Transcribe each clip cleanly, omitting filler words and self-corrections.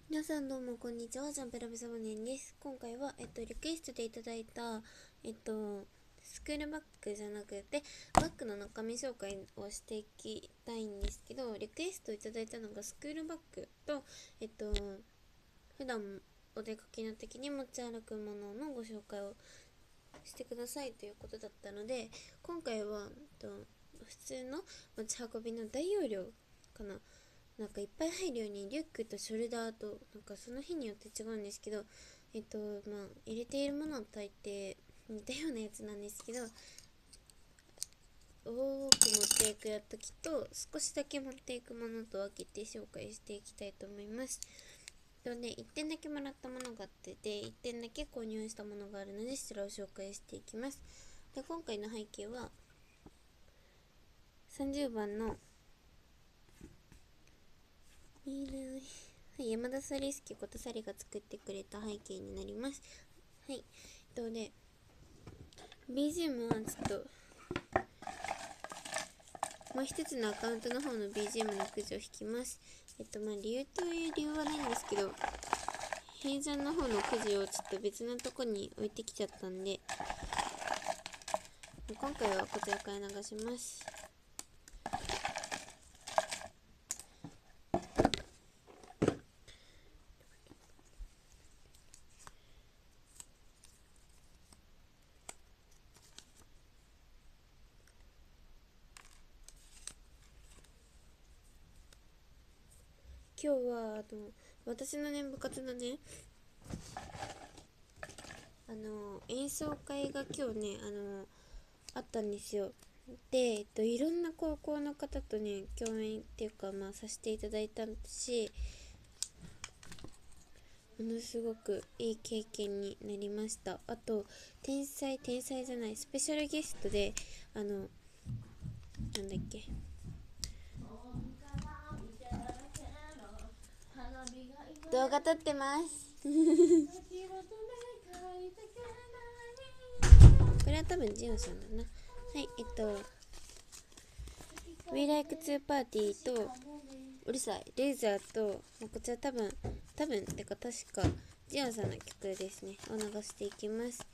皆さんどうもこんにちは。ジャンプラブサボネンです。今回はリクエストでいただいたスクールバッグじゃなくてバッグの中身紹介をしていきたいんですけど、リクエストいただいたのがスクールバッグと普段お出かけの時に持ち歩くもののご紹介をしてくださいということだったので、今回は普通の持ち運びの大容量かな、なんかいっぱい入るようにリュックとショルダーとなんかその日によって違うんですけど、入れているものは大抵似たようなやつなんですけど、多く持っていく時と少しだけ持っていくものと分けて紹介していきたいと思います。1点だけもらったものがあって、1点だけ購入したものがあるので、それを紹介していきます。で、今回の背景は30番のはい、山田サリスケことサリが作ってくれた背景になります。はい。で、BGM はちょっと、もう一つのアカウントの方の BGM のくじを引きます。理由という理由はないんですけど、平山の方のくじをちょっと別のとこに置いてきちゃったんで、今回はこちらから流します。今日は私のね、部活のね、演奏会が今日ね、あったんですよ。で、いろんな高校の方とね、共演っていうか、させていただいたし、ものすごくいい経験になりました。あと、天才じゃない、スペシャルゲストで、なんだっけ、動画撮ってますこれは多分ジオンさんだな。はい、We Like to Party とうるさいレーザーと、こちら多分てか確かジオンさんの曲ですねを流していきます。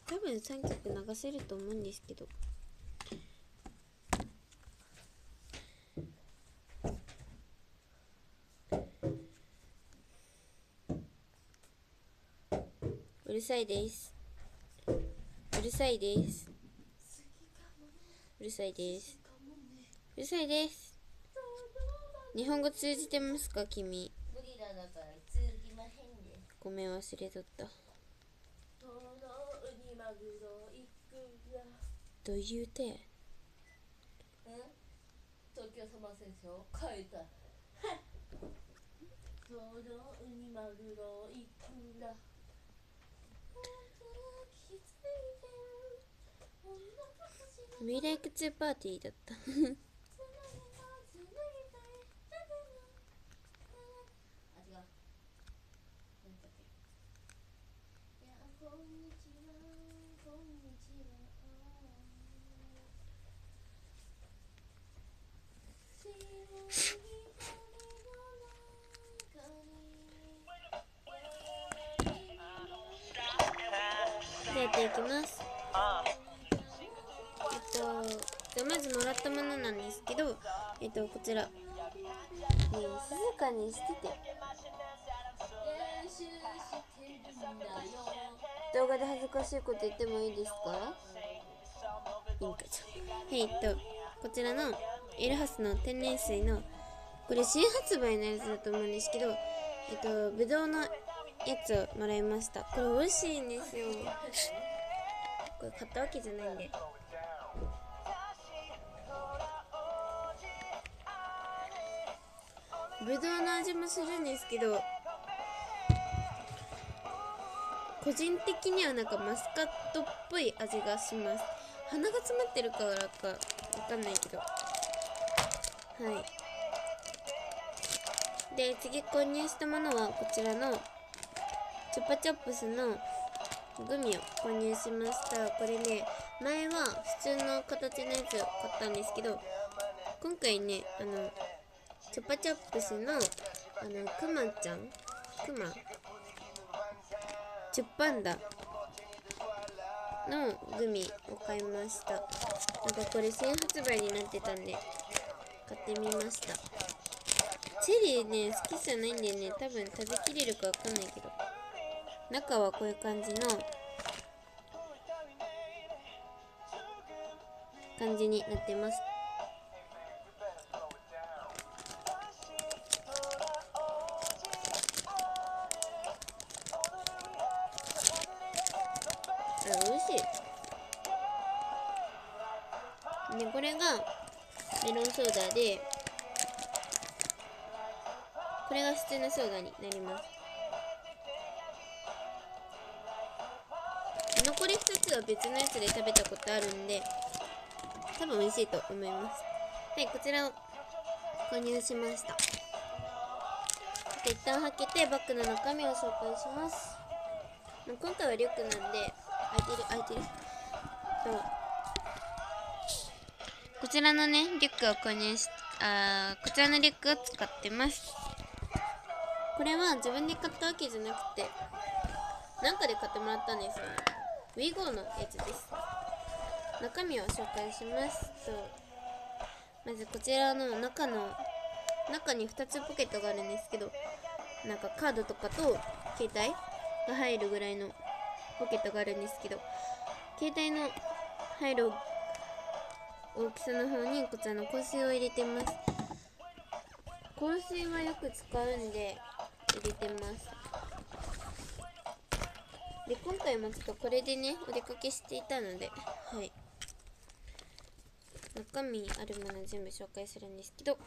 多分3曲流せると思うんですけど、うるさいです。うるさいです。うるさいです。うるさいです。日本語通じてますか君。無理だから通じまへんで。ごめん、忘れとった。どう言うて。東京サマー戦争変えた。とろうにマグロいくら。We Like to Party だったでやっていきます。まずもらったものなんですけど、こちら、静かにしてて。動画で恥ずかしいこと言ってもいいですか？いいんかじゃ。こちらのエルハスの天然水の、これ新発売のやつだと思うんですけど、ぶどうのやつをもらいました。これ美味しいんですよ。これ買ったわけじゃないんで。ぶどうの味もするんですけど、個人的にはなんかマスカットっぽい味がします。鼻が詰まってるからかわかんないけど、はい。で、次購入したものはこちらのチュッパチャップスのグミを購入しました。これね、前は普通の形のやつを買ったんですけど、今回ね、チュッパチャップスのクマちゃんチュッパンダのグミを買いました。なんかこれ新発売になってたんで買ってみました。チェリーね好きじゃないんでね、多分食べきれるかわかんないけど、中はこういう感じになってます。美味しい。でこれがメロンソーダで、これが普通のソーダになります。残り2つは別のやつで食べたことあるんで多分美味しいと思います。はい、こちらを購入しました。一旦開けてバッグの中身を紹介します。今回はリュックなんで開いてるこちらのねリュックを購入しこちらのリュックを使ってます。これは自分で買ったわけじゃなくてなんかで買ってもらったんですよね。ウィゴーのやつです。中身を紹介しますと、まずこちらの中に2つポケットがあるんですけど、なんかカードとかと携帯が入るぐらいのポケットがあるんですけど、携帯の入る大きさの方にこちらの香水を入れてます。香水はよく使うんで入れてます。で今回もちょっとこれでねお出かけしていたので、はい、中身あるもの全部紹介するんですけど、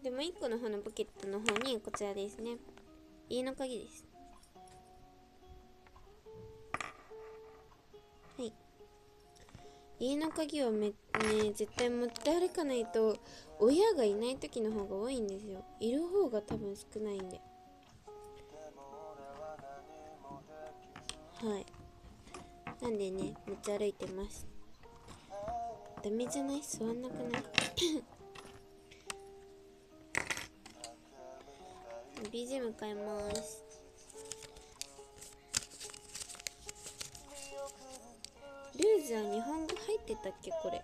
でも1個の方のポケットの方にこちらですね、家の鍵です。はい、家の鍵は絶対持って歩かないと親がいない時の方が多いんですよ。いる方が多分少ないんで、はい、なんでね持ち歩いてます。ダメじゃない？座んなくないBGM 変えます。ルーザー日本語入ってたっけこれ。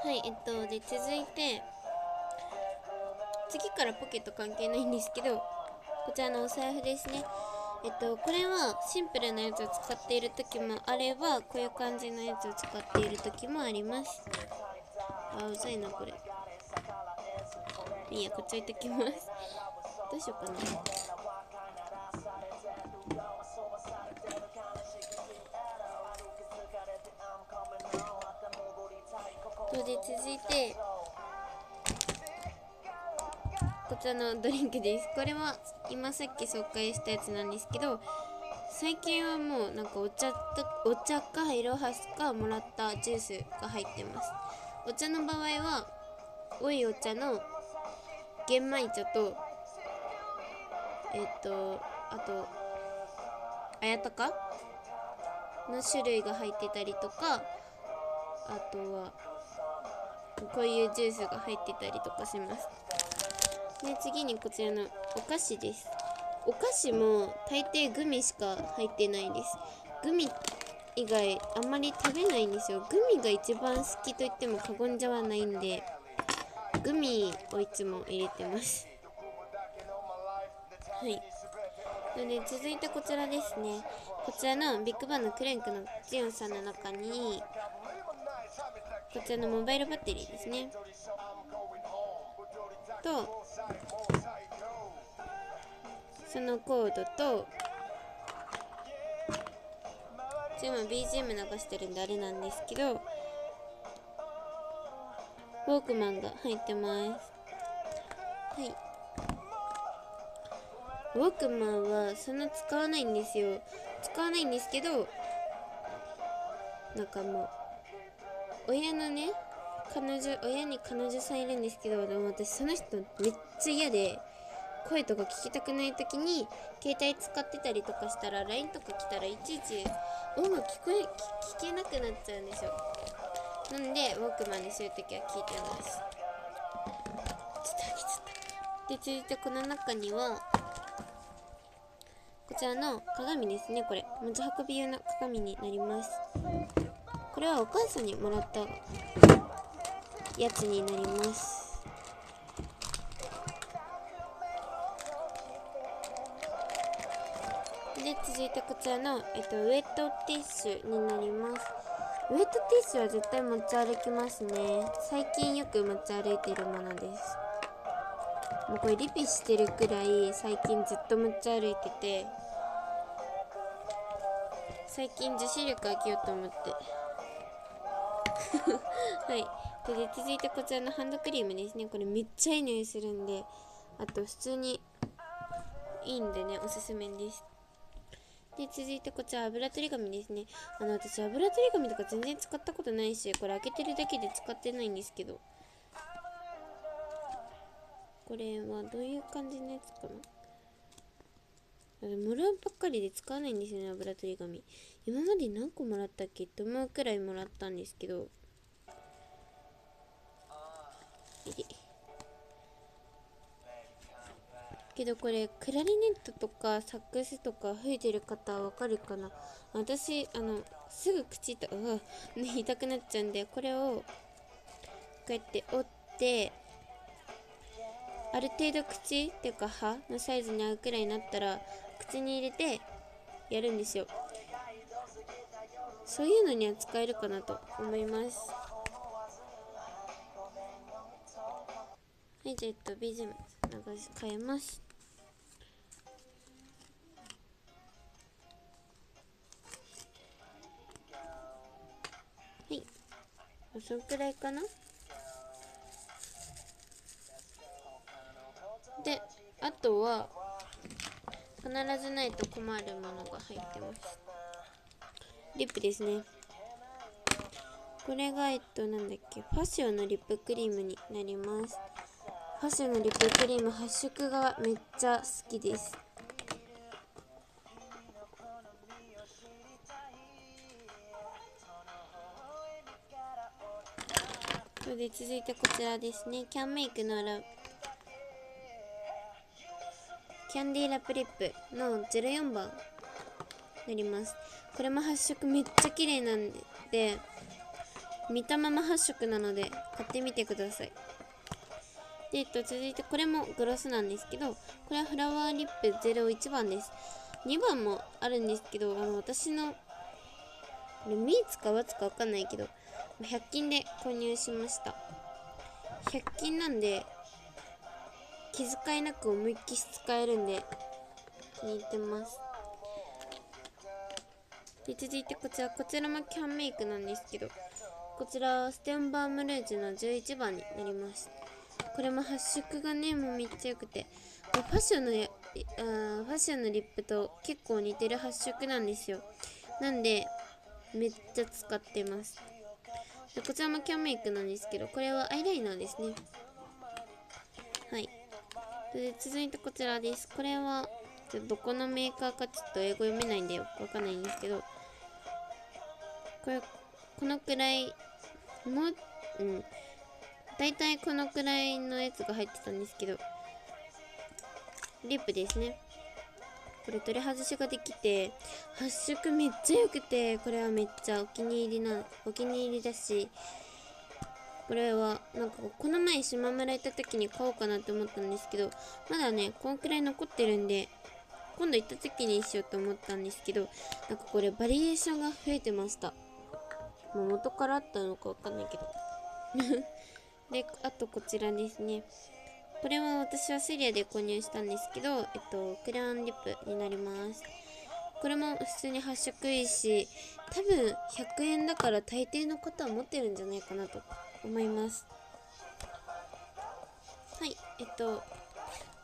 はい、で続いて次からポケット関係ないんですけど、こちらのお財布ですね。これはシンプルなやつを使っている時もあれば、こういう感じのやつを使っている時もあります。うざいなこれ。いいや、こっち置いときます。どうしようかな。で続いてこちらのドリンクです。これは今さっき紹介したやつなんですけど、最近はもうなんかお茶かイロハスかもらったジュースが入ってます。お茶の場合はおいお茶の玄米茶とあと綾鷹の種類が入ってたりとか、あとはこういうジュースが入ってたりとかします。で次にこちらのお菓子です。お菓子も大抵グミしか入ってないです。グミ以外あんまり食べないんですよ。グミが一番好きと言っても過言じゃないんで、グミをいつも入れてます。はい。で続いてこちらですね。こちらのビッグバンのクレンクのジオンさんの中にこちらのモバイルバッテリーですねと、そのコードと、今 BGM 流してるんであれなんですけど、ウォークマンが入ってます。はい。ウォークマンはそんな使わないんですよ。使わないんですけど、なんかもう親に彼女さんいるんですけど、でも私その人めっちゃ嫌で、声とか聞きたくない時に携帯使ってたりとかしたら LINE とか来たらいちいち音楽聞けなくなっちゃうんですよ。なんでウォークマンでそういう時は聞いてます。ちょっと開けちゃった。で、続いてこの中にはこちらの鏡ですね。これ持ち運び用の鏡になります。これはお母さんにもらったやつになります。で、続いてこちらの、ウェットティッシュになります。ウェットティッシュは絶対持ち歩きますね。最近よく持ち歩いているものです。もうこれリピしてるくらい最近ずっと持ち歩いてて、最近女子力上げようと思ってはい。で、続いてこちらのハンドクリームですね。これめっちゃいい匂いするんで、あと普通にいいんでね、おすすめです。で、続いてこちら油取り紙ですね。私油取り紙とか全然使ったことないし、これ開けてるだけで使ってないんですけど、これはどういう感じのやつかな。もらうばっかりで使わないんですよね、油取り紙。今まで何個もらったっけって思うくらいもらったんですけど、けどこれクラリネットとかサックスとか吹いてる方はわかるかな。私すぐ口痛くなっちゃうんで、これをこうやって折って、ある程度口っていうか歯のサイズに合うくらいになったら口に入れてやるんですよ。そういうのには使えるかなと思います。はい、じゃあBGM 流し変えます。はい、そんくらいかな。で、あとは必ずないと困るものが入ってます。リップですね。これがなんだっけ、ファッションのリップクリームになります。ファッションのリップクリーム発色がめっちゃ好きです。それで続いてこちらですね。キャンメイクのキャンディーラップリップの04番になります。これも発色めっちゃ綺麗なんで、見たまま発色なので買ってみてください。で、続いてこれもグロスなんですけど、これはフラワーリップ01番です。2番もあるんですけど、私のこれミーツかワツかわかんないけど、100均で購入しました。100均なんで気遣いなく思いっきり使えるんで気に入ってます。で、続いてこちらもキャンメイクなんですけど、こちらステンバームルージュの11番になります。これも発色がね、もうめっちゃ良くて、ファッションのリップと結構似てる発色なんですよ。なんでめっちゃ使ってます。で、こちらもキャンメイクなんですけど、これはアイライナーですね。はい。で、続いてこちらです。これはどこのメーカーかちょっと英語読めないんでわかんないんですけど、このくらいだいたいこのくらいのやつが入ってたんですけど、リップですね。これ取り外しができて発色めっちゃ良くて、これはめっちゃお気に入りだし、これはなんかこの前島村行った時に買おうかなって思ったんですけど、まだねこんくらい残ってるんで今度行った時にしようと思ったんですけど、なんかこれバリエーションが増えてました。もう元からあったのかわかんないけどで、あとこちらですね。これは私はセリアで購入したんですけど、クラウンリップになります。これも普通に発色いいし、多分100円だから大抵の方は持ってるんじゃないかなと思います。はい、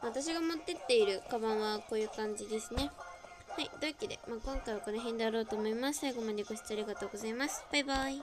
私が持ってっているカバンはこういう感じですね。はい、というわけで、今回はこの辺であろうと思います。最後までご視聴ありがとうございます。バイバイ。